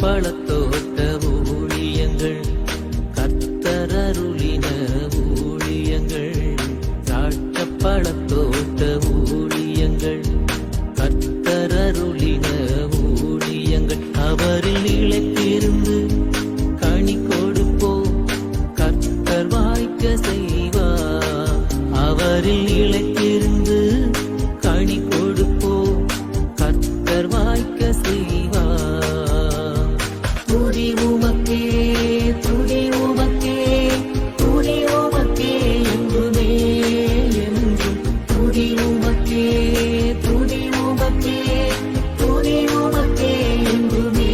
பழத்தோட்ட ஊழியங்கள் கர்த்தரருளின ஊழியங்கள் திராட்சை பழத்தோட்ட ஊழியங்கள் கர்த்தரருளின ஊழியங்கள் அவரில் நிலைத்திருந்து கனி கொடுப்போம் கர்த்தர் வாய்க்க செய்வார் அவரில் நிலைத்திருந்து கனி கொடுப்போம் கர்த்தர் வாய்க்க செய்வார் துதி உமக்கே துதி உமக்கே துதி உமக்கே என்றுமே என்றும் துதி உமக்கே துதி உமக்கே துதி உமக்கே என்றுமே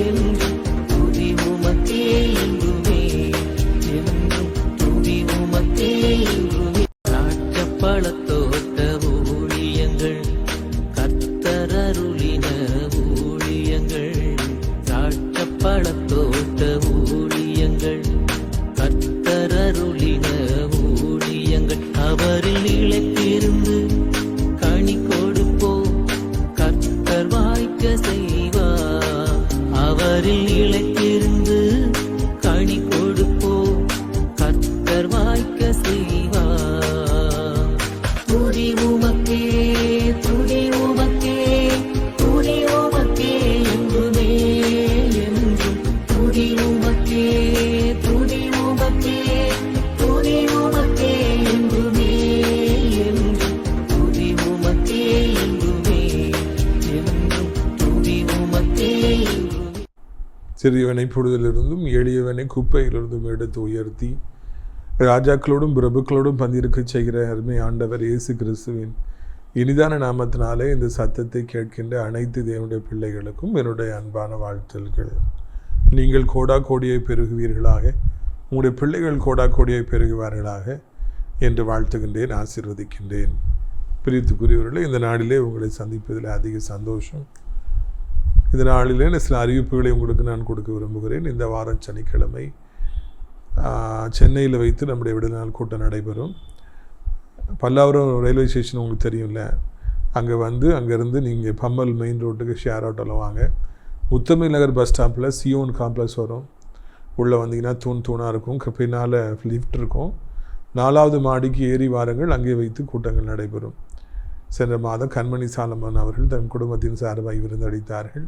என்றும் துதி உமக்கே என்றுமே என்றும் துதி உமக்கே என்றுமே திராட்சை பழத்தோட்ட ஊழியங்கள் கர்த்தரருளின ஊழியங்கள் திராட்சை பழத்தோட்ட ஊழியங்கள் கர்த்தரருளின ஊழியங்கள் அவரில் நிலைத்திருந்து கனி கொடுப்போம் கர்த்தர் வாய்க்க செய்வார் அவரில் நிலைத்திருந்து கனி கொடுப்போம் கர்த்தர் வாய்க்க செய்வார் துதி உமக்கே துதி உமக்கே துதி உமக்கே என்றுமே என்றும் துதி உமக்கே துதி உமக்கே துதி உமக்கே என்றுமே என்றும் துதி உமக்கே என்றுமே என்றும் துதி உமக்கே என்றுமே. சிறியவனை பொழுதிலிருந்தும் எளியவனை குப்பையிலிருந்தும் எடுத்து உயர்த்தி ராஜாக்களோடும் பிரபுக்களோடும் பந்திருக்கச் செய்கிற அருமை ஆண்டவர் இயேசு கிறிஸ்துவின் இனிதான நாமத்தினாலே இந்த சத்தத்தை கேட்கின்ற அனைத்து தேவனுடைய பிள்ளைகளுக்கும் என்னுடைய அன்பான வாழ்த்துக்கள். நீங்கள் கோடா கோடியை பெருகுவீர்களாக, உங்களுடைய பிள்ளைகள் கோடா கோடியை பெருகுவார்களாக என்று வாழ்த்துகின்றேன், ஆசீர்வதிக்கின்றேன். பிரித்துக்குரியவர்களே, இந்த நாளிலே உங்களை சந்திப்பதில் அதிக சந்தோஷம். இந்த நாளிலே சில அறிவிப்புகளை உங்களுக்கு நான் கொடுக்க விரும்புகிறேன். இந்த வாரம் சனிக்கிழமை சென்னையில் வைத்து நம்முடைய விடுதல் கூட்டம் நடைபெறும். பல்லாவரம் ரயில்வே ஸ்டேஷன் உங்களுக்கு தெரியும்ல, அங்கே வந்து அங்கேருந்து நீங்கள் பம்மல் மெயின் ரோட்டுக்கு ஷேர் ஆட்டோவில் வாங்க. முத்தமிழ் நகர் பஸ் ஸ்டாப்பில் சியோன் காம்ப்ளெக்ஸ் வரும். உள்ளே வந்தீங்கன்னா தூணாக இருக்கும், பின்னால் லிஃப்ட் இருக்கும். 4வது மாடிக்கு ஏறி வாருங்கள், அங்கே வைத்து கூட்டங்கள் நடைபெறும். சென்ற மாதம் கண்மணி சாலமன் அவர்கள் தன் குடும்பத்தின் சார்பாக விருந்தளித்தார்கள்.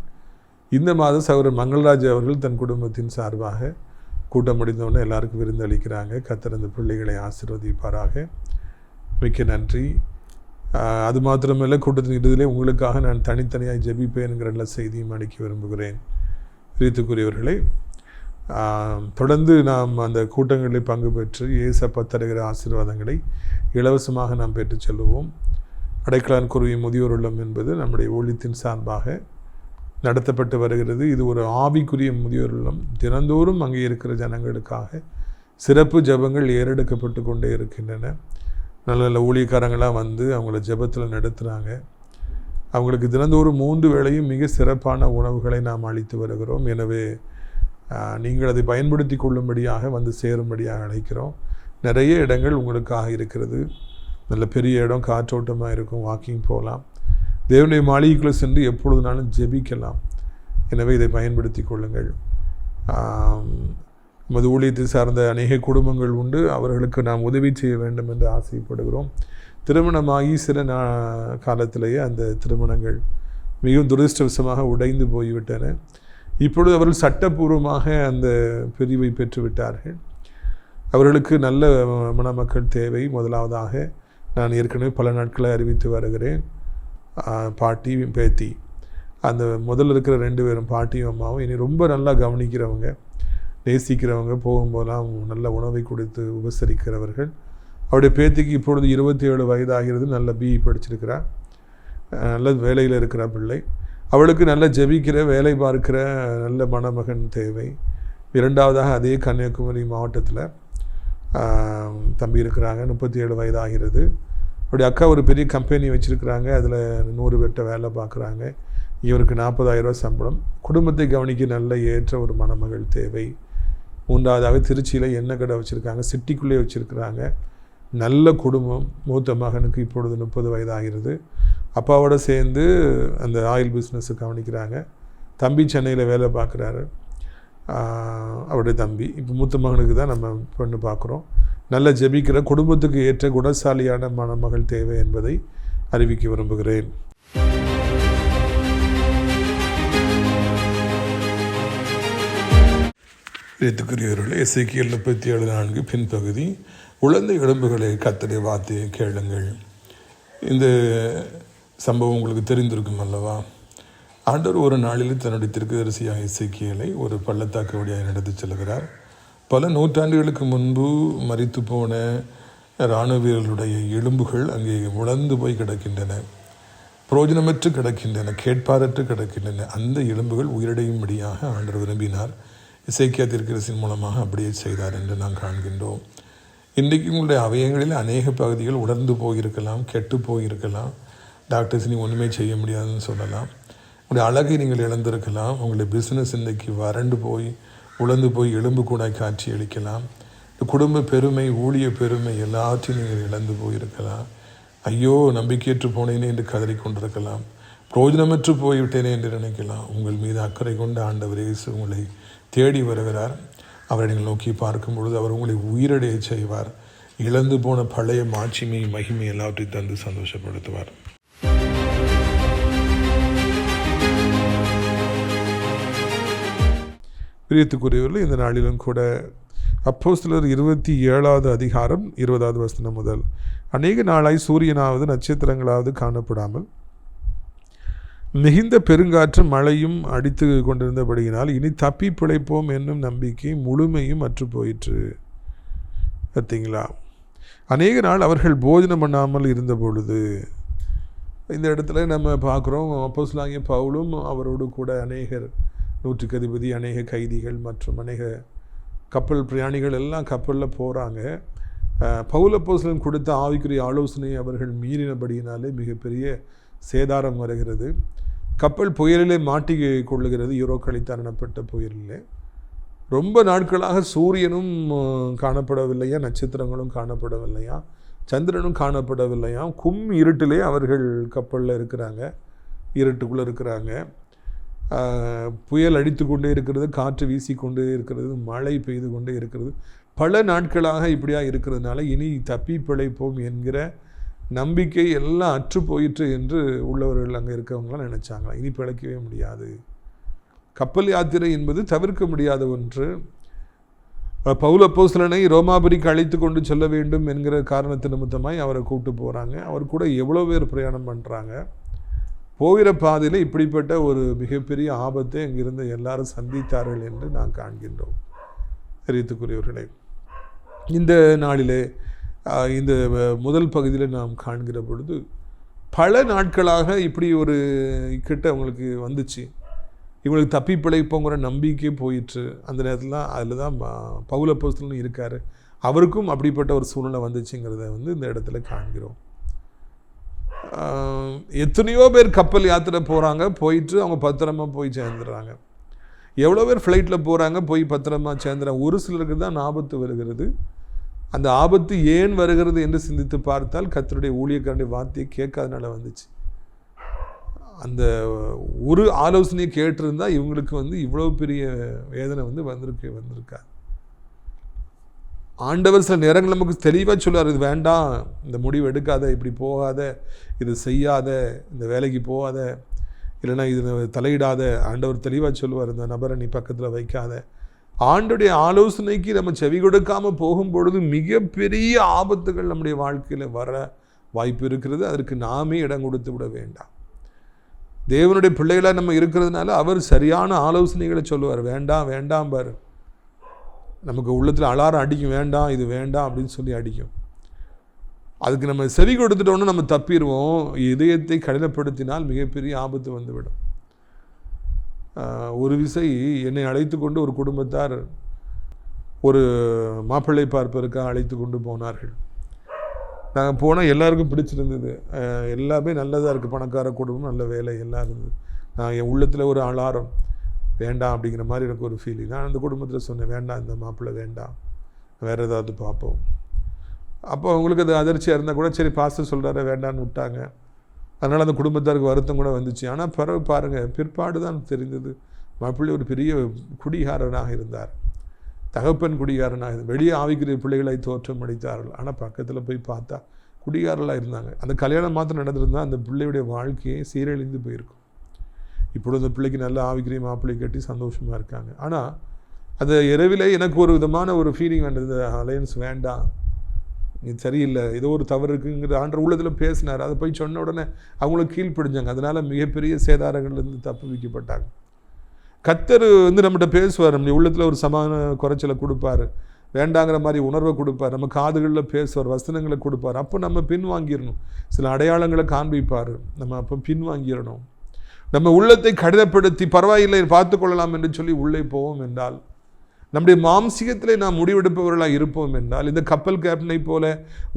இந்த மாதம் சகோதரர் மங்கள்ராஜ் அவர்கள் தன் குடும்பத்தின் சார்பாக கூட்டம் முடிந்தவுடனே எல்லாருக்கும் விருந்தளிக்கிறாங்க. கர்த்தர் அந்த பிள்ளைகளை ஆசீர்வதிப்பாராக. மிக்க நன்றி. அது மாத்திரமல்ல, கூட்டத்தின் இறுதியிலே உங்களுக்காக நான் தனித்தனியாக ஜெபிப்பேன் என்கிற நல்ல செய்தியும் அளிக்க விரும்புகிறேன். பிரித்துக்குரியவர்களே, தொடர்ந்து நாம் அந்த கூட்டங்களில் பங்கு பெற்று இயேசப்பா தருகிற ஆசீர்வாதங்களை இலவசமாக நாம் பெற்றுச் செல்வோம். அடைக்கலான் குருவி முதியோர் இல்லம் என்பது நம்முடைய ஊழியத்தின் சார்பாக நடத்தப்பட்டு வருகிறது. இது ஒரு ஆவிக்குரிய முதியோர் இல்லம். தினந்தோறும் அங்கே இருக்கிற ஜனங்களுக்காக சிறப்பு ஜெபங்கள் ஏறெடுக்கப்பட்டு கொண்டே இருக்கின்றன. நல்ல நல்ல ஊழியக்காரங்களாக வந்து அவங்கள ஜெபத்தில் நடத்துகிறாங்க. அவங்களுக்கு தினந்தோறும் 3 வேளையும் மிக சிறப்பான உணவுகளை நாம் அளித்து வருகிறோம். எனவே நீங்கள் அதை பயன்படுத்தி கொள்ளும்படியாக வந்து சேரும்படியாக அழைக்கிறோம். நிறைய இடங்கள் உங்களுக்காக இருக்கிறது. நல்ல பெரிய இடம், காற்றோட்டமாக இருக்கும், வாக்கிங் போகலாம். தேவனுடைய மாளிகைக்குள்ளே சென்று எப்பொழுதுனாலும் ஜெபிக்கலாம். எனவே இதை பயன்படுத்தி கொள்ளுங்கள். நமது ஊழியத்தை சார்ந்த அநேக குடும்பங்கள் உண்டு. அவர்களுக்கு நாம் உதவி செய்ய வேண்டும் என்று ஆசைப்படுகிறோம். திருமணமாகி சில காலத்திலேயே அந்த திருமணங்கள் மிகவும் துரதிர்ஷ்டவசமாக உடைந்து போய்விட்டன. இப்பொழுது அவர்கள் சட்டப்பூர்வமாக அந்த பிரிவை பெற்றுவிட்டார்கள். அவர்களுக்கு நல்ல மணமக்கள் தேவை. முதலாவதாக நான் ஏற்கனவே பல நாட்களை அறிவித்து வருகிறேன். பாட்டி பேத்தி, அந்த முதல்ல இருக்கிற 2 பேரும் பாட்டியும் அம்மாவும் இனி ரொம்ப நல்லா கவனிக்கிறவங்க, நேசிக்கிறவங்க, போகும்போதெல்லாம் நல்ல உணவை கொடுத்து உபசரிக்கிறவர்கள். அவருடைய பேத்திக்கு இப்பொழுது 27 வயதாகிறது. நல்ல பிஇ படிச்சிருக்கிறார், நல்ல வேலையில் இருக்கிற பிள்ளை. அவளுக்கு நல்ல ஜெபிக்கிற, வேலை பார்க்கிற நல்ல மணமகன் தேவை. 2வதாக அதே கன்னியாகுமரி மாவட்டத்தில் தம்பி இருக்கிறாங்க, 37 வயதாகிறது. அவருடைய அக்கா ஒரு பெரிய கம்பெனி வச்சுருக்கிறாங்க, அதில் 100 பேர்கிட்ட வேலை பார்க்குறாங்க. இவருக்கு 40,000 ரூபா சம்பளம். குடும்பத்தை கவனிக்க நல்ல ஏற்ற ஒரு மணமகள் தேவை. 3வதாக திருச்சியில் எண்ணெய் கடை வச்சுருக்காங்க, சிட்டிக்குள்ளே வச்சுருக்கிறாங்க. நல்ல குடும்பம். மூத்த மகனுக்கு இப்பொழுது 30 வயதாகிறது. அப்பாவோட சேர்ந்து அந்த ஆயில் பிஸ்னஸை கவனிக்கிறாங்க. தம்பி சென்னையில் வேலை பார்க்குறாரு, அவருடைய தம்பி. இப்போ மூத்த மகனுக்கு தான் நம்ம பெண்ணு பார்க்குறோம். நல்ல ஜெபிக்கிற குடும்பத்துக்கு ஏற்ற குணசாலியான மணமகள் தேவை என்பதை அறிவிக்க விரும்புகிறேன். ஏத்துக்குரியவர்களே, எசேக்கியேல் 37:4 பின்பகுதி, உலர்ந்த எலும்புகளை கர்த்தருடைய வார்த்தையை கேளுங்கள். இந்த சம்பவம் உங்களுக்கு தெரிந்திருக்கும் அல்லவா? ஆண்டவர் ஒரு நாளில் தன்னுடைய தீர்க்கதரிசியாக எசேக்கியேலை ஒரு பள்ளத்தாக்கு வழியாக நடத்தி செல்கிறார். பல நூற்றாண்டுகளுக்கு முன்பு மரித்து போன இராணுவ வீரர்களுடைய எலும்புகள் அங்கே உலர்ந்து போய் கிடக்கின்றன, பிரயோஜனமற்று கிடக்கின்றன, கேட்பாரற்று கிடக்கின்றன. அந்த எலும்புகள் உயிரடையும்படியாக ஆண்டவர் விரும்பினார். எசேக்கியா தீர்க்கதரிசியின் மூலமாக அப்படியே செய்தார் என்று நாம் காண்கின்றோம். இன்றைக்கு உங்களுடைய அவயங்களில் அநேக பகுதிகள் உலர்ந்து போயிருக்கலாம், கெட்டு போயிருக்கலாம். டாக்டர்ஸ் நீ ஒன்றுமே செய்ய முடியாதுன்னு சொல்லலாம். உங்களுடைய அழகை நீங்கள் இழந்திருக்கலாம். உங்களுடைய பிஸ்னஸ் இன்றைக்கு வறண்டு போய் உலர்ந்து போய் எலும்பு கூட காட்சி அளிக்கலாம். குடும்ப பெருமை, ஊழிய பெருமை எல்லாத்தையும் நீங்கள் இழந்து போயிருக்கலாம். ஐயோ, நம்பிக்கையற்று போனேனே என்று கதறி கொண்டிருக்கலாம். பிரயோஜனமற்று போய்விட்டேனே என்று நினைக்கலாம். உங்கள் மீது அக்கறை கொண்ட ஆண்டவர் இயேசு உங்களை தேடி வருகிறார். அவரை நீங்கள் நோக்கி பார்க்கும் பொழுது அவர் உங்களை உயிரடைய செய்வார். இழந்து போன பழைய மாட்சிமை, மகிமை எல்லாவற்றையும் தந்து சந்தோஷப்படுத்துவார். பிரியத்துக்குரியவர்கள், இந்த நாளிலும் கூட அப்போஸ்தலர் 27வது அதிகாரம் 20வது வசனம் முதல், அநேக நாளாய் சூரியனாவது நட்சத்திரங்களாவது காணப்படாமல் மிகுந்த பெருங்காற்று மழையும் அடித்து கொண்டிருந்தபடியினால் இனி தப்பி பிழைப்போம் என்னும் நம்பிக்கை முழுமையும் அற்று போயிற்று. பார்த்தீங்களா? அநேக நாள் அவர்கள் போஜனம் பண்ணாமல் இருந்த பொழுது, இந்த இடத்துல நம்ம பார்க்குறோம், அப்போஸ்தலனாகிய பவுலும் அவரோடு கூட அநேகர், நூற்றுக்கு அதிபதி, அநேக கைதிகள் மற்றும் அநேக கப்பல் பிரயாணிகள் எல்லாம் கப்பலில் போகிறாங்க. பவுல் அப்போஸ்தலன் கொடுத்த ஆவிக்குரிய ஆலோசனையை அவர்கள் மீறினபடியினாலே மிகப்பெரிய சேதாரம் வருகிறது. கப்பல் புயலிலே மாட்டி கொள்ளுகிறது. யூரோக்களித்தான் எனப்பட்ட புயலிலே ரொம்ப நாட்களாக சூரியனும் காணப்படவில்லையா, நட்சத்திரங்களும் காணப்படவில்லையா, சந்திரனும் காணப்படவில்லையா. இருட்டிலே அவர்கள் கப்பலில் இருக்கிறாங்க, இருட்டுக்குள்ளே இருக்கிறாங்க. புயல் அடித்து கொண்டே இருக்கிறது, காற்று வீசிக்கொண்டே இருக்கிறது, மழை பெய்து கொண்டே இருக்கிறது. பல நாட்களாக இப்படியா இருக்கிறதுனால இனி தப்பி பிழைப்போம் என்கிற நம்பிக்கை எல்லாம் அற்று போயிற்று என்று உள்ளவர்கள் அங்கே இருக்கவங்களாம் நினச்சாங்க. இனி பிழைக்கவே முடியாது. கப்பல் யாத்திரை என்பது தவிர்க்க முடியாத ஒன்று. பவுல் அப்போஸ்தலனை ரோமாபுரிக்கு அழைத்து கொண்டு செல்ல வேண்டும் என்கிற காரணத்து நிமித்தமாய் அவரை கூப்பிட்டு போகிறாங்க. அவர் கூட எவ்வளோ பேர் பிரயாணம் பண்ணுறாங்க. போகிற பாதையில் இப்படிப்பட்ட ஒரு மிகப்பெரிய ஆபத்தை அங்கிருந்து எல்லாரும் சந்தித்தார்கள் என்று நாம் காண்கின்றோம். தெரிவித்துக்குரியவர்களே, இந்த நாளிலே இந்த முதல் பகுதியில் நாம் காண்கிற பொழுது பல நாட்களாக இப்படி ஒரு இக்கட்டு அவங்களுக்கு வந்துச்சு. இவங்களுக்கு தப்பி பிழைப்போங்கிற நம்பிக்கை போயிற்று. அந்த நேரத்தில் அதில் தான் பவுல் அப்போஸ்தலன் இருக்கார். அவருக்கும் அப்படிப்பட்ட ஒரு சூழ்நிலை வந்துச்சுங்கிறத இந்த இடத்துல காண்கிறோம். எத்தனையோ பேர் கப்பல் யாத்திரை போகிறாங்க, போயிட்டு அவங்க பத்திரமா போய் சேர்ந்துடுறாங்க. எவ்வளோ பேர் ஃப்ளைட்டில் போகிறாங்க, போய் பத்திரமா சேர்ந்துறாங்க. ஒரு சிலருக்கு தான் ஆபத்து வருகிறது. அந்த ஆபத்து ஏன் வருகிறது என்று சிந்தித்து பார்த்தால் கர்த்தருடைய ஊழியக்காரனுடைய வார்த்தையை கேட்காதனால வந்துச்சு. அந்த ஒரு ஆலோசனையை கேட்டிருந்தா இவங்களுக்கு இவ்வளோ பெரிய வேதனை வந்திருக்கா. ஆண்டவர் சில நேரங்கள் நமக்கு தெளிவாக சொல்லுவார், இது வேண்டாம், இந்த முடிவு எடுக்காத, இப்படி போகாத, இது செய்யாத, இந்த வேலைக்கு போகாத, இல்லைன்னா இது தலையிடாத. ஆண்டவர் தெளிவாக சொல்லுவார், இந்த நபரை நீ பக்கத்தில் வைக்காத. ஆண்டுடைய ஆலோசனைக்கு நம்ம செவி கொடுக்காமல் போகும் பொழுது மிகப்பெரிய ஆபத்துகள் நம்முடைய வாழ்க்கையில் வர வாய்ப்பு இருக்கிறது. அதற்கு நாமே இடம் கொடுத்து விட வேண்டாம். தேவனுடைய பிள்ளைகளாக நம்ம இருக்கிறதுனால அவர் சரியான ஆலோசனைகளை சொல்லுவார். வேண்டாம் வேண்டாம் பாரு, நமக்கு உள்ளத்தில் அலாரம் அடிக்கும், வேண்டாம் இது வேண்டாம் அப்படின்னு சொல்லி அடிக்கும். அதுக்கு நம்ம செவி கொடுத்துட்டோன்னு நம்ம தப்பிடுவோம். இதயத்தை கடினப்படுத்தினால் மிகப்பெரிய ஆபத்து வந்துவிடும். ஒரு விசை என்னை அழைத்து கொண்டு ஒரு குடும்பத்தார் ஒரு மாப்பிள்ளை பார்ப்பதற்காக அழைத்து கொண்டு போனார்கள். நாங்கள் போனால் எல்லாருக்கும் பிடிச்சிருந்தது. எல்லாமே நல்லதாக இருக்குது. பணக்கார குடும்பம், நல்ல வேலை எல்லாம் இருந்தது. நான் என் உள்ளத்தில் ஒரு அலாரம், வேண்டாம் அப்படிங்கிற மாதிரி எனக்கு ஒரு ஃபீலிங். நான் அந்த குடும்பத்தில் சொன்னேன், வேண்டாம் இந்த மாப்பிள்ளை வேண்டாம், வேறு ஏதாவது பார்ப்போம். அப்போ அவங்களுக்கு அது அதிர்ச்சியாக இருந்தால் கூட சரி பாஸ்டர் சொல்கிறாரு வேண்டான்னு விட்டாங்க. அதனால் அந்த குடும்பத்தாருக்கு வருத்தம் கூட வந்துச்சு. ஆனால் பிறகு பாருங்கள், பிற்பாடு தான் தெரிந்தது மாப்பிள்ளை ஒரு பெரிய குடிகாரனாக இருந்தார். தகப்பன் குடிகாரனாக இருந்தார். வெளியே ஆவிக்குரிய பிள்ளைகளை தோற்றம் அளித்தார்கள். ஆனால் பக்கத்தில் போய் பார்த்தா குடிகாரர்களாக இருந்தாங்க. அந்த கல்யாணம் மாத்திரம் நடந்திருந்தால் அந்த பிள்ளையுடைய வாழ்க்கையை சீரழிந்து போயிருக்கும். இப்பொழுது அந்த பிள்ளைக்கு நல்ல ஆவிக்குரிய மாப்பிள்ளை கட்டி சந்தோஷமாக இருக்காங்க. ஆனால் அந்த இரவில் எனக்கு ஒரு விதமான ஒரு ஃபீலிங் வந்தது, அலையன்ஸ் வேண்டாம், இது சரியில்லை, ஏதோ ஒரு தவறு இருக்குங்கிற ஆண்டவர் உள்ளத்தில் பேசினார். அதை போய் சொன்ன உடனே அவங்களும் கீழ்ப்பிடிஞ்சாங்க. அதனால் மிகப்பெரிய சேதாரங்கள்லேருந்து தப்பு வைக்கப்பட்டாங்க. கர்த்தர் நம்மகிட்ட பேசுவார், நம்ம உள்ளத்தில் ஒரு சமான குறைச்சலை கொடுப்பார், வேண்டாங்கிற மாதிரி உணர்வை கொடுப்பார், நம்ம காதுகளில் பேசுவார், வசனங்களை கொடுப்பார். அப்போ நம்ம பின்வாங்கிடணும். சில அடையாளங்களை காண்பிப்பார், நம்ம அப்போ பின்வாங்கிடணும். நம்ம உள்ளத்தை கடிதப்படுத்தி பரவாயில்லை பார்த்து கொள்ளலாம் என்று சொல்லி உள்ளே போவோம் என்றால், நம்முடைய மாம்சிகத்திலே நாம் முடிவெடுப்பவர்களாக இருப்போம் என்றால், இந்த கப்பல் கேப்டனை போல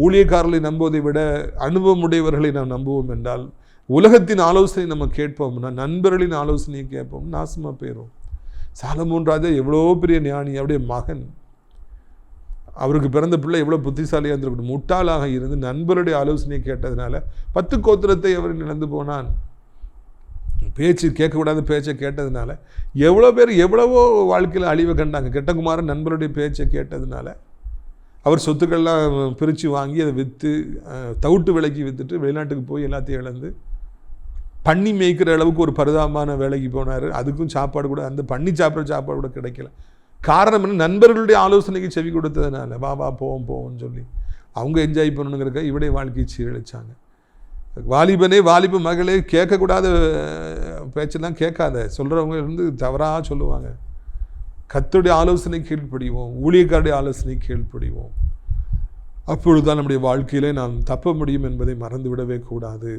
ஊழியக்காரர்களை நம்புவதை விட அனுபவமுடையவர்களை நாம் நம்புவோம் என்றால், உலகத்தின் ஆலோசனை நம்ம கேட்போம்னா, நண்பர்களின் ஆலோசனையை கேட்போம், நாசமாக போயிடும். சாலமோன் ராஜா எவ்வளோ பெரிய ஞானி, அவருடைய மகன், அவருக்கு பிறந்த பிள்ளை எவ்வளோ புத்திசாலியாக இருந்திருக்கணும். முட்டாளாக இருந்து நண்பருடைய ஆலோசனையை கேட்டதுனால 10 கோத்திரத்தை அவர் இழந்து போனான். பேச்சு கேட்கக்கூடாத பேச்சை கேட்டதுனால எவ்வளோ பேர் எவ்வளவோ வாழ்க்கையில் அழிவை கண்டாங்க. கெட்டகுமாரன் நண்பருடைய பேச்சை கேட்டதுனால அவர் சொத்துக்கள்லாம் பிரித்து வாங்கி அதை விற்று தவிட்டு விலைக்கு விற்றுட்டு வெளிநாட்டுக்கு போய் எல்லாத்தையும் இழந்து பண்ணி மேய்க்கிற அளவுக்கு ஒரு பரிதாபமான வேலைக்கு போனார். அதுக்கும் சாப்பாடு கூட, அந்த பண்ணி சாப்பிட்ற சாப்பாடு கூட கிடைக்கல. காரணம் என்ன? நண்பர்களுடைய ஆலோசனைக்கு செவி கொடுத்ததுனால. வா போவோம்னு சொல்லி அவங்க என்ஜாய் பண்ணணுங்கிறக்க இவடைய வாழ்க்கையை சீரழிச்சாங்க. வாலிபனே, வாலிப மகளே, கேட்கக்கூடாத பேச்செல்லாம் கேட்காத, சொல்கிறவங்க இருந்து தவறாக சொல்லுவாங்க. கர்த்தருடைய ஆலோசனை கீழ்ப்படிவோம், ஊழியக்காருடைய ஆலோசனை கீழ்ப்படிவோம். அப்பொழுதுதான் நம்முடைய வாழ்க்கையிலே நாம் தப்ப முடியும் என்பதை மறந்து விடவே கூடாது.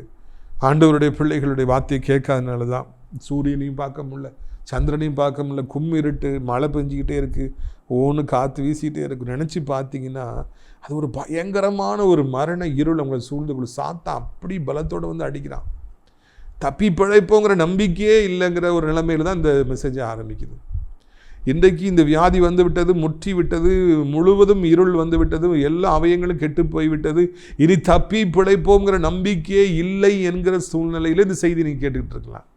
ஆண்டவருடைய பிள்ளைகளுடைய வார்த்தையை கேட்காதனால தான் சூரியனையும் பார்க்க முடியல, சந்திரனையும் பார்க்க முடியல, கும்மிருட்டு, மழை பெஞ்சிக்கிட்டே இருக்குது, ஒன்று காற்று வீசிக்கிட்டே இருக்குது. நினச்சி பார்த்தீங்கன்னா அது ஒரு பயங்கரமான ஒரு மரண இருள் அவங்களை சூழ்ந்துக்குள்ள. சாத்தான் அப்படி பலத்தோடு வந்து அடிக்கிறான். தப்பி பிழைப்போங்கிற நம்பிக்கையே இல்லைங்கிற ஒரு நிலைமையில் தான் இந்த மெசேஜை ஆரம்பிக்குது. இன்றைக்கு இந்த வியாதி வந்து விட்டது, முற்றி விட்டது, முழுவதும் இருள் வந்து விட்டது, எல்லா அவயங்களும் கெட்டு போய்விட்டது, இனி தப்பி பிழைப்போங்கிற நம்பிக்கையே இல்லை என்கிற சூழ்நிலையில் இந்த செய்தி நீங்கள் கேட்டுக்கிட்டு இருக்கலாம்.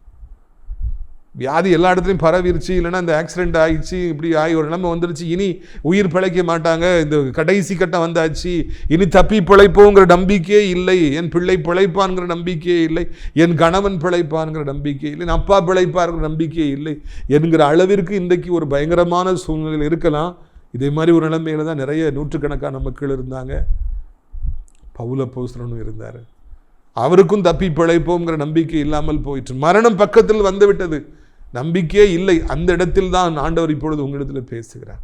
வியாதி எல்லா இடத்துலையும் பரவிருச்சு, இல்லைன்னா இந்த ஆக்சிடென்ட் ஆகிடுச்சு, இப்படி ஆகி ஒரு நிலைமை வந்துருச்சு, இனி உயிர் பிழைக்க மாட்டாங்க, இந்த கடைசி கட்டம் வந்தாச்சு, இனி தப்பி பிழைப்போங்கிற நம்பிக்கையே இல்லை, என் பிள்ளை பிழைப்பான்கிற நம்பிக்கையே இல்லை, என் கணவன் பிழைப்பான்கிற நம்பிக்கையே இல்லை, என் அப்பா பிழைப்பாருங்கிற நம்பிக்கையே இல்லை என்கிற அளவிற்கு இன்றைக்கு ஒரு பயங்கரமான சூழ்நிலையில் இருக்கலாம். இதே மாதிரி ஒரு நிலைமையில தான் நிறைய நூற்றுக்கணக்கான மக்கள் இருந்தாங்க. பவுல் அப்போஸ்தலனும் இருந்தார். அவருக்கும் தப்பி பிழைப்போங்கிற நம்பிக்கை இல்லாமல் போயிற்று. மரணம் பக்கத்தில் வந்து விட்டது, நம்பிக்கையே இல்லை. அந்த இடத்தில் தான் ஆண்டவர் இப்பொழுது உங்களிடத்தில் பேசுகிறார்.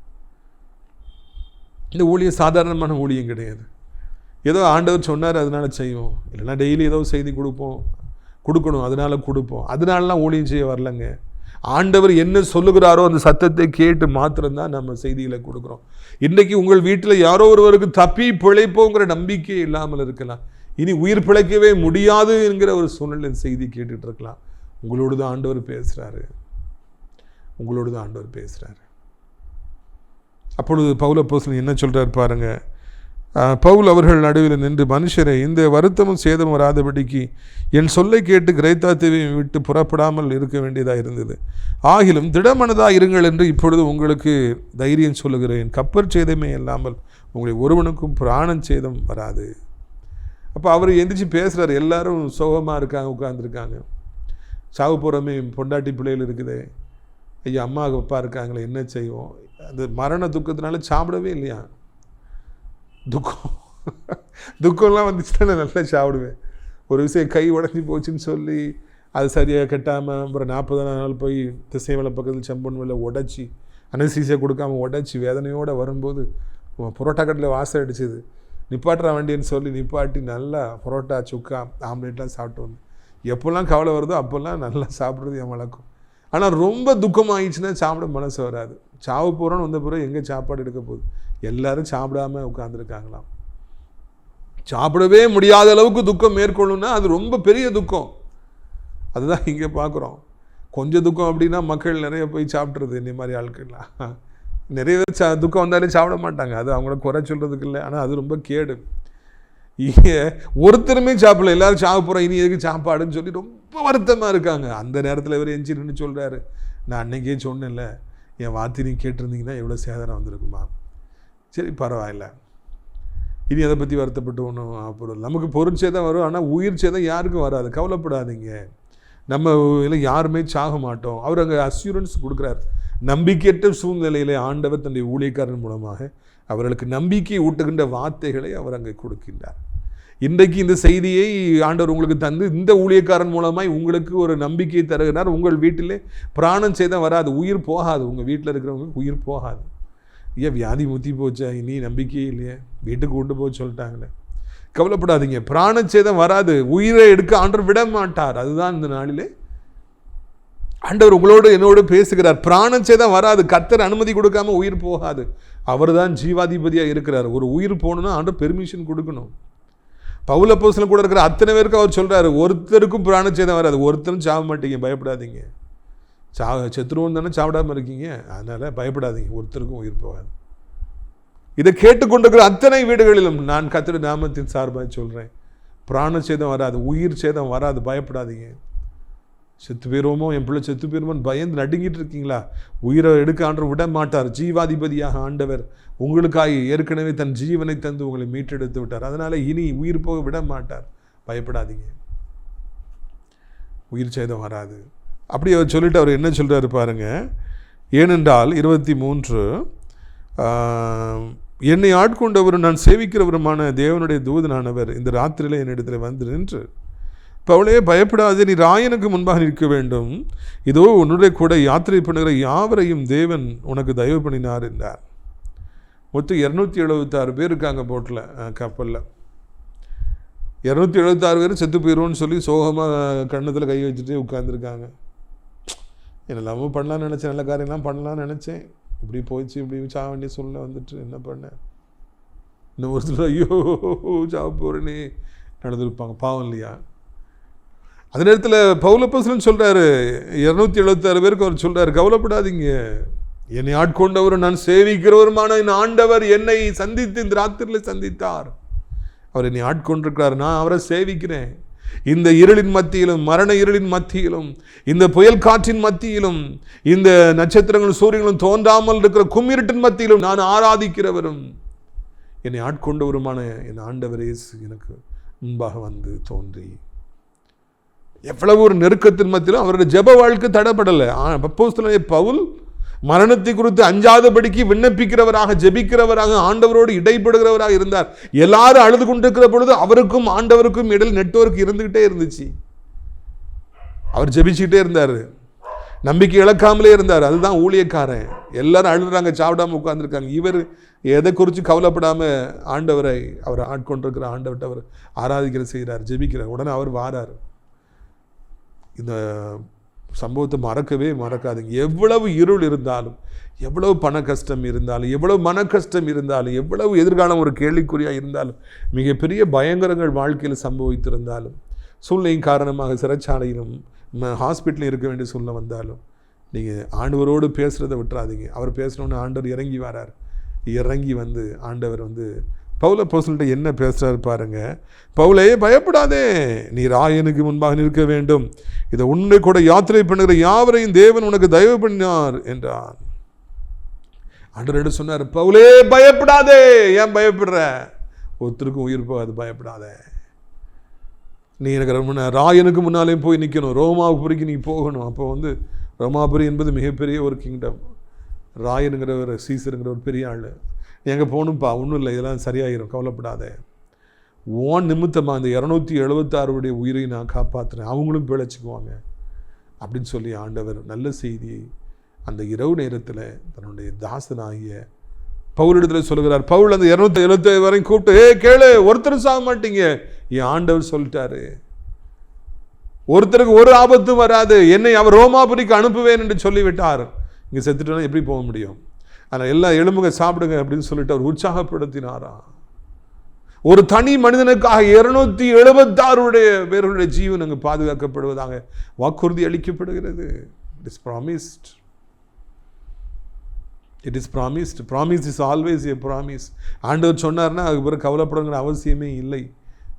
இந்த ஊழியம் சாதாரணமான ஊழியம் கிடையாது. ஏதோ ஆண்டவர் சொன்னார் அதனால செய்வோம், இல்லைன்னா டெய்லி ஏதோ செய்தி கொடுக்கணும் அதனால கொடுப்போம், அதனாலலாம் ஊழியம் செய்ய வரலங்க. ஆண்டவர் என்ன சொல்லுகிறாரோ அந்த சத்தத்தை கேட்டு மாத்திரம்தான் நம்ம செய்திகளை கொடுக்குறோம். இன்றைக்கு உங்கள் வீட்டில் யாரோ ஒருவருக்கு தப்பி பிழைப்போங்கிற நம்பிக்கையே இல்லாமல் இருக்கலாம், இனி உயிர் பிழைக்கவே முடியாது என்கிற ஒரு சூழ்நிலை செய்தி கேட்டுட்டு இருக்கலாம். உங்களோடு தான் ஆண்டவர் பேசுகிறாரு, உங்களோடு தான் ஆண்டவர் பேசுகிறாரு. அப்பொழுது பவுல் அப்போஸ்தலன் என்ன சொல்கிறார் பாருங்க. பவுல் அவர்கள் நடுவில் நின்று, மனுஷரை, இந்த வருத்தமும் சேதமும் வராதபடிக்கு என் சொல்லை கேட்டு கிரேத்தா தீவை விட்டு புறப்படாமல் இருக்க வேண்டியதாக இருந்தது. ஆகிலும் திடமனதாக இருங்கள் என்று இப்பொழுது உங்களுக்கு தைரியம் சொல்லுகிறேன். கப்பற் சேதமே இல்லாமல் உங்களை ஒருவனுக்கும் பிராணம் சேதம் வராது. அப்போ அவர் எந்திரிச்சு பேசுகிறார். எல்லாரும் சோகமாக இருக்காங்க, உட்காந்துருக்காங்க. சாவு போகிறமே, பொண்டாட்டி பிள்ளைகள் இருக்குது, ஐயா அம்மா அப்பா இருக்காங்களே, என்ன செய்வோம்? அந்த மரண துக்கத்தினால சாப்பிடவே இல்லையா. துக்கம்லாம் வந்துச்சுன்னா நான் நல்லா சாப்பிடுவேன். ஒரு விஷயம் கை உடஞ்சி போச்சுன்னு சொல்லி அது சரியாக கட்டாமல் அப்புறம் 40 நாள் போய் திசைவலை பக்கத்தில் செம்பொன் வேலை உடச்சி அனஸ்தீசியா கொடுக்காமல் உடச்சி வேதனையோடு வரும்போது புரோட்டா கட்டில் வாசம் அடிச்சுது. நிப்பாட்டுற வண்டின்னு சொல்லி நிப்பாட்டி நல்லா புரோட்டா, சுக்கா, ஆம்லேட்லாம் சாப்பிட்டு வந்து எப்போல்லாம் கவலை வருதோ அப்போல்லாம் நல்லா சாப்பிட்றது என் வழக்கம். ஆனால் ரொம்ப துக்கமாகிடுச்சுன்னா சாப்பிட மனசு வராது. சாவு போகிறோன்னு வந்த பிறகு எங்கே சாப்பாடு எடுக்க போகுது? எல்லோரும் சாப்பிடாம உட்காந்துருக்காங்களாம். சாப்பிடவே முடியாத அளவுக்கு துக்கம் மேற்கொள்ளுன்னா அது ரொம்ப பெரிய துக்கம். அதுதான் இங்கே பார்க்குறோம். கொஞ்சம் துக்கம் அப்படின்னா மக்கள் நிறைய போய் சாப்பிட்றது. இந்த மாதிரி ஆட்கள்லாம் நிறைய பேர் துக்கம் வந்தாலே சாப்பிட மாட்டாங்க. அது அவங்கள குறை சொல்கிறதுக்கு இல்லை, ஆனால் அது ரொம்ப கேடு. ஒருத்தருமே சாப்பிடல, எல்லாரும் சாப்பிட போகிறோம், இனி எதுக்கு சாப்பாடுன்னு சொல்லி ரொம்ப வருத்தமாக இருக்காங்க. அந்த நேரத்தில் இவர் எஞ்சின்னு சொல்கிறாரு, நான் அன்னைக்கே சொன்னேன்ல, என் வார்த்தை நீ கேட்டிருந்தீங்கன்னா எவ்வளோ சேதனம் வந்திருக்குமா. சரி பரவாயில்ல, இனி அதை பற்றி வருத்தப்பட்டு ஒன்றும் அப்புறம் நமக்கு பொருள் சேதம் வரும், ஆனால் உயிர் சேதம் யாருக்கும் வராது, கவலைப்படாதீங்க, நம்ம இல்லை யாருமே சாக மாட்டோம். அவர் அங்கே அஸ்யூரன்ஸ் கொடுக்குறார். நம்பிக்கையற்ற சூழ்நிலையிலே ஆண்டவர் தன்னுடைய ஊழியக்காரன் மூலமாக அவர்களுக்கு நம்பிக்கை ஊட்டுகின்ற வார்த்தைகளை அவர் அங்கே கொடுக்கின்றார். இன்றைக்கு இந்த செய்தியை ஆண்டவர் உங்களுக்கு தந்து இந்த ஊழியக்காரன் மூலமாய் உங்களுக்கு ஒரு நம்பிக்கையை தருகிறார். உங்கள் வீட்டிலே பிராணம் சேதம் வராது, உயிர் போகாது, உங்கள் வீட்டில் இருக்கிறவங்களுக்கு உயிர் போகாது. ஏன் வியாதி முத்தி போச்சா, இனி நம்பிக்கையே இல்லையே, வீட்டுக்கு கொண்டு போக சொல்லிட்டாங்களே, கவலைப்படாதீங்க, பிராணச்சேதம் வராது, உயிரை எடுக்க ஆண்டவர் விட மாட்டார். அதுதான் இந்த நாளிலே ஆண்டவர் உங்களோடு என்னோடு பேசுகிறார். பிராணச்சேதம் வராது, கர்த்தர் அனுமதி கொடுக்காம உயிர் போகாது. அவர் தான் ஜீவாதிபதியாக இருக்கிறார். ஒரு உயிர் போகணும்னா ஆண்டவர் பெர்மிஷன் கொடுக்கணும். பவுல் அப்போஸ்தலன் கூட இருக்கிற அத்தனை பேருக்கு அவர் சொல்கிறாரு, ஒருத்தருக்கும் பிராணச்சேதம் வராது, ஒருத்தரும் சாக மாட்டீங்க, பயப்படாதீங்க. செத்துருவோம் தானே சாப்பிடாமல் இருக்கீங்க, அதனால் பயப்படாதீங்க, ஒருத்தருக்கும் உயிர் போகாது. இதை கேட்டுக்கொண்டிருக்கிற அத்தனை வீடுகளிலும் நான் கர்த்தருடைய நாமத்தின் சார்பாக சொல்கிறேன், பிராணச்சேதம் வராது, உயிர் சேதம் வராது, பயப்படாதீங்க. செத்து போயிருவோமோ, என் பிள்ளை செத்து போயிருமோன்னு பயந்து நடுங்கிட்டு இருக்கீங்களா, உயிரை எடுக்க ஆண்டவர் விட மாட்டார். ஜீவாதிபதியாக ஆண்டவர் உங்களுக்காக ஏற்கனவே தன் ஜீவனை தந்து உங்களை மீட்டெடுத்து விட்டார். அதனால் இனி உயிர் போக விட மாட்டார், பயப்படாதீங்க, உயிர் சேதம் வராது. அப்படி அவர் சொல்லிட்டு அவர் என்ன சொல்கிறாரு பாருங்க. ஏனென்றால் 23, என்னை ஆட்கொண்டவரும் நான் சேவிக்கிறவருமான தேவனுடைய தூதனானவர் இந்த ராத்திரியில் என்னிடத்தில் வந்து நின்று, பவுலே பயப்படாது, நீ ராயனுக்கு முன்பாக நிற்க வேண்டும், இதோ உன்னுடைய கூட யாத்திரை பண்ணுகிற யாவரையும் தேவன் உனக்கு தயவு பண்ணினார் என்றார். மொத்தம் 276 பேர் இருக்காங்க போட்டில், கப்பலில் 276 பேர் செத்து போயிடுவோன்னு சொல்லி சோகமாக கண்ணத்தில் கை வச்சுட்டு உட்காந்துருக்காங்க. என்னெல்லாமோ பண்ணலான்னு நினச்சேன், நல்ல காரியம்லாம் பண்ணலான்னு நினச்சேன், இப்படி போயிடுச்சு, இப்படி சாக வேண்டிய சூழ்நிலை வந்துட்டு என்ன பண்ணேன். இன்னும் ஒரு சில ஐயோ சாவ போகிறேனே நடந்துருப்பாங்க, பாவம் இல்லையா. அந்த நேரத்தில் பவுல் அப்போஸ்தலன் சொல்கிறாரு, 276 பேருக்கு அவர் சொல்கிறார், கவலைப்படாதீங்க, என்னை ஆட்கொண்டவரும் நான் சேவிக்கிறவருமான என் ஆண்டவர் என்னை சந்தித்து இந்த ராத்திரியில் சந்தித்தார். அவர் என்னை ஆட்கொண்டிருக்கிறார், நான் அவரை சேவிக்கிறேன். இந்த இருளின் மத்தியிலும், மரண இருளின் மத்தியிலும், இந்த புயல் காற்றின் மத்தியிலும், இந்த நட்சத்திரங்களும் சூரியங்களும் தோன்றாமல் இருக்கிற கும்மிருட்டின் மத்தியிலும் நான் ஆராதிக்கிறவரும் என்னை ஆட்கொண்டவருமான என் ஆண்டவர் இயேசு எனக்கு முன்பாக வந்து தோன்றி, எவ்வளவு ஒரு நெருக்கத்தின் மத்தியிலும் அவருடைய ஜெப வாழ்க்கை தடைப்படலை. அப்போஸ்தலனாகிய பவுல் மரணத்தை குறித்து அஞ்சாதபடிக்கு விண்ணப்பிக்கிறவராக, ஜெபிக்கிறவராக, ஆண்டவரோடு இடைப்படுகிறவராக இருந்தார். எல்லாரும் அழுது கொண்டிருக்கிற பொழுது அவருக்கும் ஆண்டவருக்கும் இடையில் நெட்வொர்க் இருந்துகிட்டே இருந்துச்சு. அவர் ஜெபிச்சுக்கிட்டே இருந்தார், நம்பிக்கை இழக்காமலே இருந்தார். அதுதான் ஊழியக்காரன். எல்லாரும் அழுதுறாங்க, சாப்பிடாம உட்கார்ந்துருக்காங்க. இவர் எதை குறித்து கவலைப்படாமல் ஆண்டவரை, அவர் ஆட்கொண்டிருக்கிற ஆண்டவர்கிட்ட அவர் ஆராதிக்கிற செய்கிறார், ஜெபிக்கிறார். உடனே அவர் வாரார். இந்த சம்பவத்தை மறக்கவே மறக்காதுங்க. எவ்வளவு இருள் இருந்தாலும், எவ்வளவு பண கஷ்டம் இருந்தாலும், எவ்வளவு மன கஷ்டம் இருந்தாலும், எவ்வளவு எதிர்காலம் ஒரு கேள்விக்குறியாக இருந்தாலும், மிகப்பெரிய பயங்கரங்கள் வாழ்க்கையில் சம்பவித்திருந்தாலும், சூழ்நிலையின் காரணமாக சிறைச்சாலையிலும் ஹாஸ்பிட்டலில் இருக்க வேண்டிய சூழ்நிலை வந்தாலும், நீங்கள் ஆண்டவரோடு பேசுகிறத விட்டுறாதீங்க. அவர் பேசணுன்னு ஆண்டவர் இறங்கி வரார். இறங்கி வந்து ஆண்டவர் வந்து பவுல் அப்போஸ்தலன்ட்ட என்ன பேசுகிறாரு பாருங்க. பவுலே பயப்படாதே, நீ ராயனுக்கு முன்பாக நிற்க வேண்டும், இதை உன்னை கூட யாத்திரை பண்ணுகிற யாவரையும் தேவன் உனக்கு தயவு பண்ணினார் என்றான். ஆண்டவர் சொன்னார், பவுலே பயப்படாதே. ஏன் பயப்படுற? ஒருத்தருக்கும் உயிர் போகாது, பயப்படாதே. நீ எனக்கு ராயனுக்கு முன்னாலே போய் நிற்கணும், ரோமாபுரிக்கு நீ போகணும். அப்போ வந்து ரோமாபுரி என்பது மிகப்பெரிய ஒரு கிங்டம். ராயனுங்கிற ஒரு சீசருங்கிற ஒரு பெரிய ஆள். எங்கே போகணும்ப்பா, ஒன்றும் இல்லை, இதெல்லாம் சரியாயிரும், கவலைப்படாத. ஓன் நிமித்தமாக அந்த 276 உயிரை நான் காப்பாற்றுறேன், அவங்களும் பிழைச்சிக்குவாங்க அப்படின்னு சொல்லி ஆண்டவர் நல்ல செய்தியை அந்த இரவு நேரத்தில் தன்னுடைய தாசனாகிய பவுலிடத்தில் சொல்கிறார். பவுல் அந்த 277 வரையும் கூப்பிட்டு, கேளு, ஒருத்தரும் சாக மாட்டீங்க, என் ஆண்டவர் சொல்லிட்டாரு, ஒருத்தருக்கு ஒரு ஆபத்தும் வராது, என்னை அவர் ரோமாபுரிக்கு அனுப்புவேன் என்று சொல்லிவிட்டார். இங்கே செத்துட்டோன்னா எப்படி போக முடியும்? ஆனால் எல்லா எலும்புங்க சாப்பிடுங்க அப்படின்னு சொல்லிட்டு அவர் உற்சாகப்படுத்தினாரா. ஒரு தனி மனிதனுக்காக 276 பேர்களுடைய ஜீவன் அங்கு பாதுகாக்கப்படுவதாக வாக்குறுதி அளிக்கப்படுகிறது. It is promised. It is promised. Promise is always A promise. ஆண்டவர் சொன்னார்னா அதுக்கு பிறகு கவலைப்படுங்கிற அவசியமே இல்லை.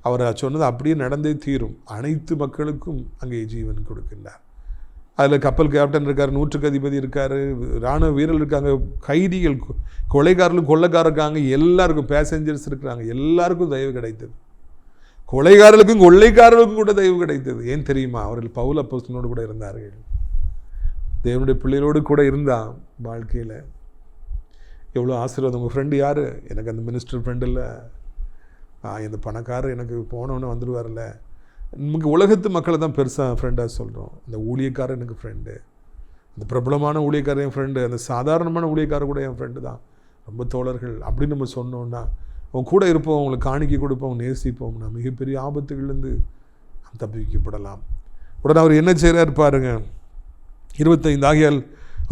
அவர் சொன்னது அப்படியே நடந்தே தீரும். அனைத்து மக்களுக்கும் அங்கே ஜீவன் கொடுக்கின்றார். அதில் கப்பல் கேப்டன் இருக்கார், நூற்றுக்கு அதிபதி இருக்கார், இராணுவ வீரர்கள் இருக்காங்க, கைதிகள், கொலைகாரர்களும் கொள்ளைக்காரர் இருக்காங்க, எல்லாருக்கும் பேசஞ்சர்ஸ் இருக்கிறாங்க, எல்லாருக்கும் தயவு கிடைத்தது. கொலைகாரர்களுக்கும் கொள்ளைக்காரர்களுக்கும் கூட தயவு கிடைத்தது. ஏன் தெரியுமா? அவர்கள் பவுல் அப்போஸ்தலனோடு கூட இருந்தார்கள். தேவனுடைய பிள்ளைகளோடு கூட இருந்தான். வாழ்க்கையில் எவ்வளோ ஆசீர்வாதம். உங்கள் ஃப்ரெண்டு யார்? எனக்கு அந்த மினிஸ்டர் ஃப்ரெண்டு இல்லை, இந்த பணக்காரர் எனக்கு போனவொன்னே வந்துடுவார்ல. நமக்கு உலகத்து மக்களை தான் பெருசாக ஃப்ரெண்டாக சொல்கிறோம். அந்த ஊழியக்காரர் எனக்கு ஃப்ரெண்டு, அந்த பிரபலமான ஊழியக்காரர் என் ஃப்ரெண்டு, அந்த சாதாரணமான ஊழியக்காரர் கூட என் ஃப்ரெண்டு தான், ரொம்ப தோழர்கள் அப்படின்னு நம்ம சொன்னோன்னா அவங்க கூட இருப்போம், அவங்களுக்கு காணிக்கை கொடுப்போம், நேசிப்போம்னா மிகப்பெரிய ஆபத்துகள்லேருந்து நாம் தப்பிக்கப்படலாம். உடனே அவர் என்ன செய்கிறார் பாருங்க, 25 ஆகியால்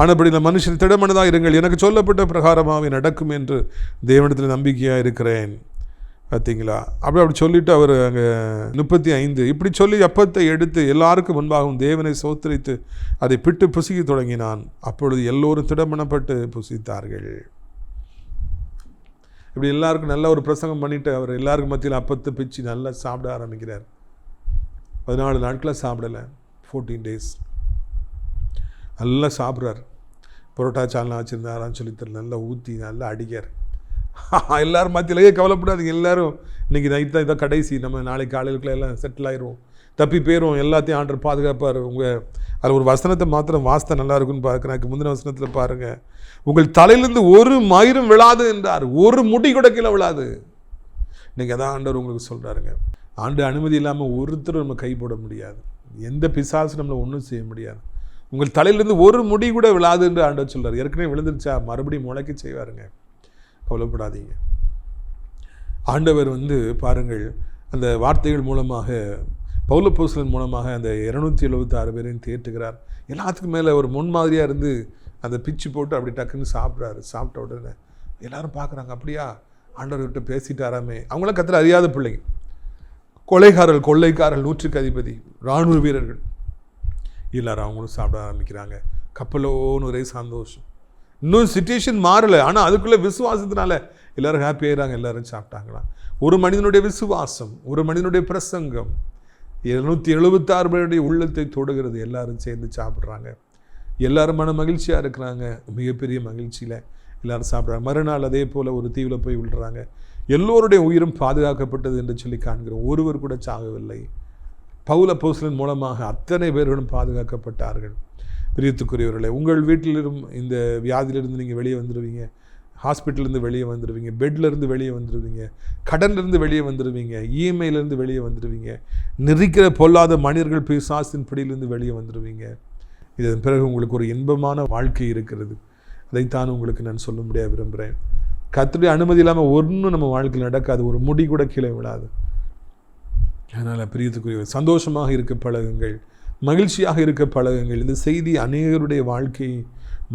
ஆனபடி இந்த மனுஷன் திடமனதாக இருங்கள், எனக்கு சொல்லப்பட்ட பிரகாரமாகவே நடக்கும் என்று தேவனிடத்தில் நம்பிக்கையாக இருக்கிறேன். பார்த்தீங்களா? அப்படி சொல்லிவிட்டு அவர் அங்கே 35 இப்படி சொல்லி அப்பத்தை எடுத்து எல்லாருக்கும் முன்பாகவும் தேவனை சோத்தரித்து அதை பிட்டு புசிக்க தொடங்கினான். அப்பொழுது எல்லோரும் திடமனப்பட்டு புசித்தார்கள். இப்படி எல்லாருக்கும் நல்ல ஒரு பிரசங்கம் பண்ணிவிட்டு அவர் எல்லாருக்கும் மத்தியில் அப்பத்தை பிச்சு நல்லா சாப்பிட ஆரம்பிக்கிறார். 14 நாட்களாக சாப்பிடலை, 14 days நல்லா சாப்பிட்றார். பரோட்டா சால்னா வச்சுருந்தாரான்னு சொல்லி தெரியல, நல்லா ஊற்றி நல்லா அடிக்கார். எல்லோரும் மத்தியிலேயே கவலைப்படாதீங்க, எல்லோரும் இன்றைக்கி நைட் தான் இதான் கடைசி, நம்ம நாளைக்கு காலையிலுக்குள்ள எல்லாம் செட்டில் ஆயிடுவோம், தப்பி போயிடுவோம், எல்லாத்தையும் ஆண்டவர் பாதுகாப்பார். உங்கள் அதில் ஒரு வசனத்தை மாத்திரம் வாஸ்தை நல்லா இருக்குன்னு பார்க்குறேன். முந்தின வசனத்தில் பாருங்கள், உங்கள் தலையிலேருந்து ஒரு மயிரும் விழாது என்றார், ஒரு முடி கூட கீழே விழாது. இன்றைக்கி அதான் ஆண்டவர் உங்களுக்கு சொல்கிறாருங்க. ஆண்டு அனுமதி இல்லாமல் ஒருத்தரும் நம்ம கை போட முடியாது, எந்த பிசாசு நம்மளை ஒன்றும் செய்ய முடியாது. உங்கள் தலையிலேருந்து ஒரு முடி கூட விழாது என்று ஆண்டவர் சொல்கிறார். ஏற்கனவே விழுந்துருச்சா, மறுபடியும் முளைக்க செய்வாருங்க, கவலைப்படாதீங்க. ஆண்டவர் பாருங்கள், அந்த வார்த்தைகள் மூலமாக பவுல் அப்போஸ்தலன் மூலமாக அந்த 276 பேரையும் தேற்றுகிறார். எல்லாத்துக்கும் மேலே ஒரு முன்மாதிரியாக இருந்து அந்த பிச்சு போட்டு அப்படி டக்குன்னு சாப்பிட்றாரு. சாப்பிட்ட உடனே எல்லாரும் பார்க்குறாங்க, அப்படியா ஆண்டவர்கிட்ட பேசிட்டாராமே. அவங்களாம் கர்த்தரை அறியாத பிள்ளைங்க, கொலைகாரர்கள், கொள்ளைக்காரர்கள், நூற்றுக்கு அதிபதி, இராணுவ வீரர்கள், எல்லாரும் அவங்களும் சாப்பிட ஆரம்பிக்கிறாங்க. கப்பலோன்னு ஒரே சந்தோஷம். இன்னும் சிச்சுவேஷன் மாறலை, ஆனால் அதுக்குள்ளே விசுவாசத்தினால எல்லோரும் ஹாப்பி ஆகிறாங்க, எல்லோரும் சாப்பிட்டாங்களாம். ஒரு மனிதனுடைய விசுவாசம், ஒரு மனிதனுடைய பிரசங்கம் 276 பேருடைய உள்ளத்தை தொடுகிறது. எல்லாரும் சேர்ந்து சாப்பிட்றாங்க, எல்லாரும் மன மகிழ்ச்சியாக இருக்கிறாங்க, மிகப்பெரிய மகிழ்ச்சியில் எல்லோரும் சாப்பிட்றாங்க. மறுநாள் அதே போல் ஒரு தீவில் போய் விழுறாங்க. எல்லோருடைய உயிரும் பாதுகாக்கப்பட்டது என்று சொல்லி காண்கிறோம். ஒருவர் கூட சாகவில்லை. பவுல் அப்போஸ்தலன் மூலமாக அத்தனை பேர்களும் பாதுகாக்கப்பட்டார்கள். பிரியத்துக்குரியவர்களே, உங்கள் வீட்டிலிரும் இந்த வியாதியிலிருந்து நீங்கள் வெளியே வந்துடுவீங்க, ஹாஸ்பிட்டலேருந்து வெளியே வந்துடுவீங்க, பெட்லேருந்து வெளியே வந்துடுவீங்க, கடன்லேருந்து வெளியே வந்துடுவீங்க, இஎம்ஐலேருந்து வெளியே வந்துடுவீங்க, நெருக்கிற பொல்லாத மனிதர்கள் பிசாசின் பிடியிலிருந்து வெளியே வந்துடுவீங்க. இதன் பிறகு உங்களுக்கு ஒரு இன்பமான வாழ்க்கை இருக்கிறது. அதைத்தான் உங்களுக்கு நான் சொல்ல முடியாது விரும்புகிறேன். கர்த்தருடைய அனுமதி இல்லாமல் ஒன்றும் நம்ம வாழ்க்கையில் நடக்காது, ஒரு முடி கூட கீழே விழாது. அதனால் பிரியத்துக்குரிய சந்தோஷமாக இருக்க பழகுங்கள், மகிழ்ச்சியாக இருக்க பழகுங்கள். இந்த செய்தி அநேகருடைய வாழ்க்கையை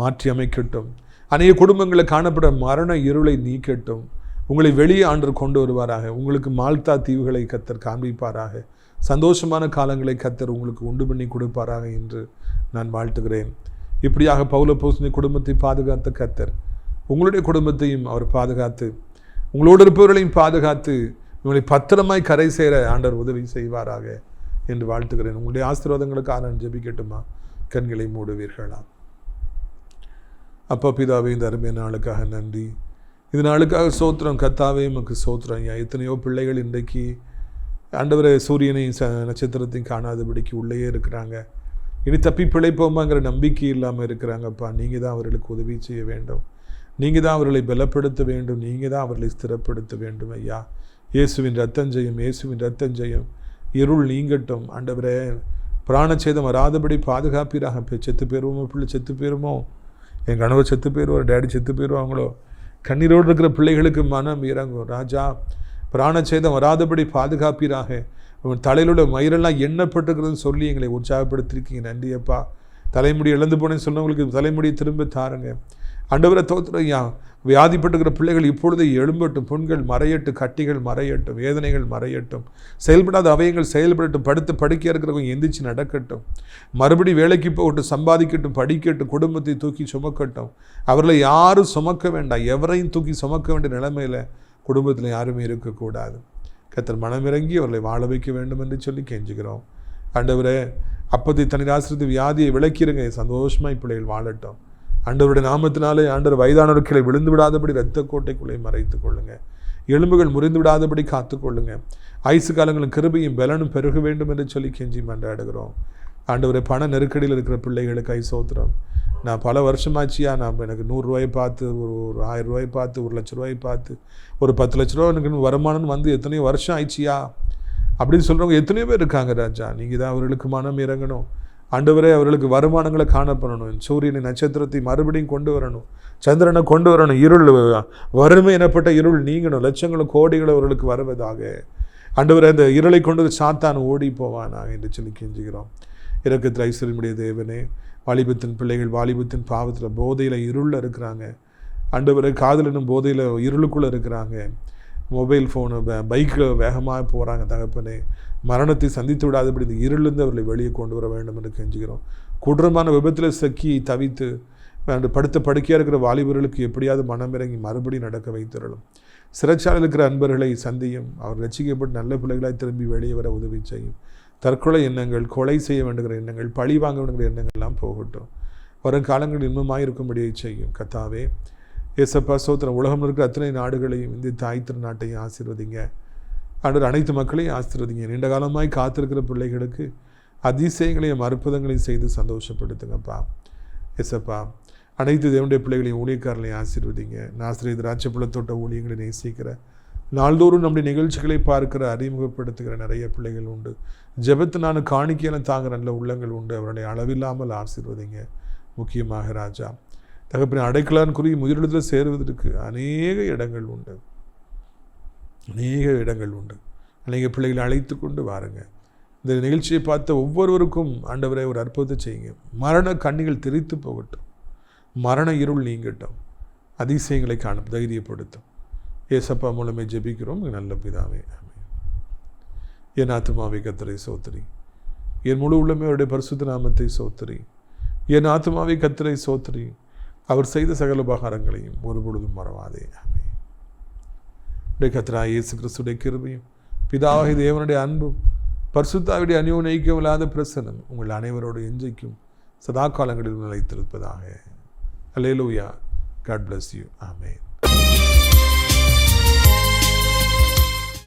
மாற்றி அமைக்கட்டும், அநேக குடும்பங்களில் காணப்பட மரண இருளை நீக்கட்டும். உங்களை வெளியே ஆண்டவர் கொண்டு வருவாராக. உங்களுக்கு மால்தா தீவுகளை கர்த்தர் காண்பிப்பாராக. சந்தோஷமான காலங்களை கர்த்தர் உங்களுக்கு உண்டு பண்ணி கொடுப்பாராக என்று நான் வாழ்த்துகிறேன். இப்படியாக பவுல் அப்போஸ்தலன் குடும்பத்தை பாதுகாத்த கர்த்தர் உங்களுடைய குடும்பத்தையும் அவர் பாதுகாத்து, உங்களோடு இருப்பவர்களையும் பாதுகாத்து, உங்களை பத்திரமாய் கரை சேர ஆண்டவர் உதவி செய்வாராக என்று வாழ்த்துகிறேன். உங்களுடைய ஆசீர்வாதங்களுக்காக நான் ஜெபிக்கட்டுமா? கண்களை மூடுவீர்களா? அப்பா பிதாவே, இந்த அருமையான நாளுக்காக நன்றி. இந்த நாளுக்காக சோத்திரம் கர்த்தாவே, உமக்கு சோத்திரம் ஐயா. எத்தனையோ பிள்ளைகள் இன்றைக்கு ஆண்டவரை சூரியனையும் நட்சத்திரத்தையும் காணாதபடிக்கு உள்ளேயே இருக்கிறாங்க. இனி தப்பி பிழைப்போமாங்கிற நம்பிக்கை இல்லாமல் இருக்கிறாங்கப்பா. நீங்கள் தான் அவர்களுக்கு உதவி செய்ய வேண்டும், நீங்கள் தான் அவர்களை பலப்படுத்த வேண்டும், நீங்கள் தான் அவர்களை ஸ்திரப்படுத்த வேண்டும் ஐயா. இயேசுவின் ரத்தம் ஜெயம், இயேசுவின் ரத்தம் ஜெயம். இருள் நீங்கட்டும் ஆண்டவரே. பிராணச்சேதம் வராதபடி பாதுகாப்பீராக. செத்து போயிருவோமோ, பிள்ளை செத்து போயிருமோ, என் கணவர் செத்து போயிடுவார், டேடி செத்து போயிடுவாங்களோ, கண்ணீரோடு இருக்கிற பிள்ளைகளுக்கு மனம் இறங்கும் ராஜா. பிராணச்சேதம் வராதபடி பாதுகாப்பீராக. உங்கள் தலையிலுள்ள மயிரெல்லாம் எண்ணப்பட்டுக்கிறதுன்னு சொல்லி எங்களை உற்சாகப்படுத்திருக்கீங்க. நன்றியப்பா. தலைமுடி இழந்து போனேன்னு சொன்னவங்களுக்கு தலைமுடியை திரும்ப தாருங்க ஆண்டவரை. தோத்துறையா, வியாதிப்பட்டுக்கிற பிள்ளைகள் இப்பொழுது எழும்பட்டும், புண்கள் மறையட்டும், கட்டிகள் மறையட்டும், வேதனைகள் மறையட்டும், செயல்படாத அவயங்கள் செயல்படட்டும், படுத்து படுக்கையாக இருக்கிறவங்க எந்திரிச்சு நடக்கட்டும், மறுபடி வேலைக்கு போகட்டும், சம்பாதிக்கட்டும், படிக்கட்டும், குடும்பத்தை தூக்கி சுமக்கட்டும். அவர்களை யாரும் சுமக்க வேண்டாம், எவரையும் தூக்கி சுமக்க வேண்டிய நிலைமையில் குடும்பத்தில் யாருமே இருக்கக்கூடாது. கர்த்தர் மனமிறங்கி அவர்களை வாழ வைக்க வேண்டும் என்று சொல்லி கெஞ்சுகிறோம். ஆண்டவரே, அப்பத்தை தண்ணீர் ஆசிரியத்து வியாதியை விளக்கிடுங்க, சந்தோஷமாக பிள்ளைகள் வாழட்டும். ஆண்டவருடைய நாமத்தினாலே ஆண்டவர் வயதானவர்களை விழுந்து விடாதபடி இரத்த கோட்டைக்குள்ளே மறைத்துக் கொள்ளுங்க. எலும்புகள் முறிந்து விடாதபடி காத்துக்கொள்ளுங்க. ஐசு காலங்களும் கிருபையும் பலனும் பெருக வேண்டும் என்று சொல்லி கெஞ்சி மன்றாடுகிறோம். ஆண்டவரை, பண நெருக்கடியில் இருக்கிற பிள்ளைகளுக்கு ஐசோத்திரம். நான் பல வருஷமாச்சியா எனக்கு 100 ரூபாயை பார்த்து, ஒரு 1000 ரூபாயை பார்த்து, 1 லட்ச ரூபாயை பார்த்து, ஒரு 10 லட்ச ரூபா எனக்கு வருமானம் வந்து எத்தனையோ வருஷம் ஆயிடுச்சியா அப்படின்னு சொல்கிறவங்க எத்தனையோ பேர் இருக்காங்க ராஜா. நீங்கள் தான் அவர்களுக்கு மனம் இறங்கணும். ஆண்டவரே, அவர்களுக்கு வருமானங்களை காணப்படணும். சூரியனை நட்சத்திரத்தை மறுபடியும் கொண்டு வரணும். சந்திரனை கொண்டு வரணும். இருள், வறுமை எனப்பட்ட இருள் நீங்கணும். லட்சங்களும் கோடிகளும் அவர்களுக்கு வருவதாக. ஆண்டவரே, அந்த இருளை கொண்டு சாத்தான் ஓடி போவானாக என்று சொல்லி கெஞ்சுகிறோம். இரக்கத்தில் ஐஸ்வரியமுடைய தேவனே, வாலிபத்தின் பிள்ளைகள் வாலிபத்தின் பாவத்தில் போதையில் இருளில் இருக்கிறாங்க. ஆண்டவரே, காதல் என்னும் போதையில் இருளுக்குள்ளே இருக்கிறாங்க. மொபைல் ஃபோனு, பைக்கில் வேகமாக போகிறாங்க. தகப்பனே, மரணத்தை சந்தித்து விடாதபடி இந்த இருளிலிருந்து அவர்களை வெளியே கொண்டு வர வேண்டும் என்று கெஞ்சுகிறோம். கொடூரமான விபத்தில் சிக்கி தவித்து படுத்த படுக்கையாக இருக்கிற வாலிபர்களுக்கு எப்படியாவது மனமிறங்கி மறுபடியும் நடக்க வைத்திரலும். சிறைச்சாலையில் இருக்கிற அன்பர்களை சந்தியும். அவர் ரட்சிக்கப்பட்டு நல்ல பிள்ளைகளாய் திரும்பி வெளியே வர உதவி செய்யும். தற்கொலை எண்ணங்கள், கொலை செய்ய வேண்டுகிற எண்ணங்கள், பழி வாங்க வேண்டுகிற எண்ணங்கள்லாம் போகட்டும். வரும் காலங்கள் இன்பமாக இருக்கும்படியை செய்யும். கர்த்தாவே, ஏசப்பா ஸ்தோத்திரம். உலகம் இருக்கிற அத்தனை நாடுகளையும், இந்த தாய் திருநாட்டையும் ஆசீர்வதிங்க. ஆண்டவர், அனைத்து மக்களையும் ஆசீர்வதிங்க. நீண்ட காலமாய் காத்திருக்கிற பிள்ளைகளுக்கு அதிசயங்களையும் அற்புதங்களையும் செய்து சந்தோஷப்படுத்துங்கப்பா. ஏசப்பா, அனைத்து தேவனுடைய பிள்ளைகளையும் ஊழியக்காரர்களையும் ஆசீர்வதிங்க. நாசரேத் திராட்சைப்பழத்தோட்ட ஊழியங்களை நேசிக்கிற, நாள்தோறும் நம்முடைய நிகழ்ச்சிகளை பார்க்கிற, அறிமுகப்படுத்துகிற நிறைய பிள்ளைகள் உண்டு. ஜெபத்தினான காணிக்கையெல்லாம் தாங்கிற நல்ல உள்ளங்கள் உண்டு. அவருடைய அளவில்லாமல் ஆசீர்வதிங்க. முக்கியமாக ராஜா தகப்பனை, அடைக்கலான் குறி முயலிடத்தில் சேருவதற்கு அநேக இடங்கள் உண்டு. அநேக பிள்ளைகளை அழைத்து கொண்டு வாருங்க. இந்த நிகழ்ச்சியை பார்த்த ஒவ்வொருவருக்கும் ஆண்டவரை ஒரு அற்புதத்தை செய்யுங்க. மரண கண்ணிகள் திரித்து போகட்டும். மரண இருள் நீங்கட்டும். அதிசயங்களை காணும் தைரியப்படுத்தும். ஏசப்பா மூலமே ஜெபிக்கிறோம் நல்ல பிதாவே, ஆமென். என் ஆத்துமாவை கர்த்தரை சோத்திரி, என் முழு உள்ளமே அவருடைய பரிசுத்த நாமத்தை சோத்திரி. என் ஆத்துமாவை கர்த்தரை சோத்திரி, அவர் செய்த சகல உபகாரங்களையும் ஒருபொழுதும் மறவாதே. ஆமென். கர்த்தராகிய இயேசு கிறிஸ்துவின் கிருபையும், பிதாவாகிய தேவனுடைய அன்பும், பரிசுத்தாவிடைய அந்யோன்யமில்லாத பிரசன்னம் உங்கள் அனைவரோடு என்றைக்கும் சதா காலங்களில் நிலைத்திருப்பதாக. அல்லேலூயா. God bless you. Amen.